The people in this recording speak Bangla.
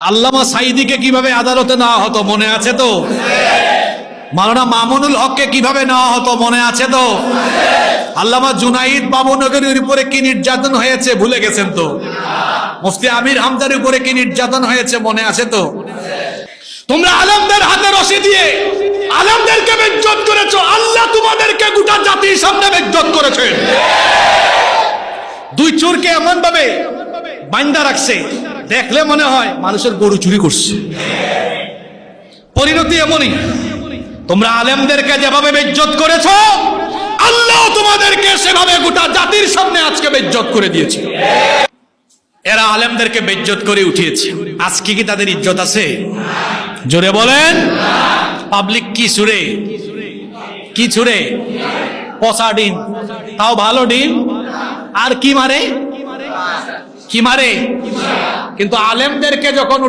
আল্লামা সাঈদীকে কিভাবে আদালতে নেওয়া হতো মনে আছে তো? মাওলানা মামুনুল হককে কিভাবে নেওয়া হতো মনে আছে তো? আল্লামা জুনাইদ বাবুনগরীর উপরে কি নির্যাতন হয়েছে ভুলে গেছেন তো? মুফতি আমির হামজার উপরে কি নির্যাতন হয়েছে মনে আছে তো? তোমরা আলেমদের হাতে রশি দিয়ে আলেমদেরকে বেজ্জত করেছো, আল্লাহ তোমাদেরকে গোটা জাতির সামনে বেজ্জত করেছেন। দুই চোরকে এমন ভাবে বান্দা রাখছে, দেখলে মনে হয় মানুষের গরু চুরি করছে। পরিণতি এমনই, তোমরা আলেমদেরকে যেভাবে বেজ্জত করেছো, আল্লাহ তোমাদেরকে সেভাবে গোটা জাতির সামনে আজকে বেজ্জত করে দিয়েছে। এরা আলেমদেরকে বেজ্জত করে উঠিয়েছে, আজকে কি তাদের ইজ্জত আছে? জোরে বলেন। পাবলিক কি ছুড়ে, কি ছুড়ে? পচা ডিম, তাও ভালো ডিম। আর কি মারে, কি মারে? কিন্তু আলেমদেরকে যখন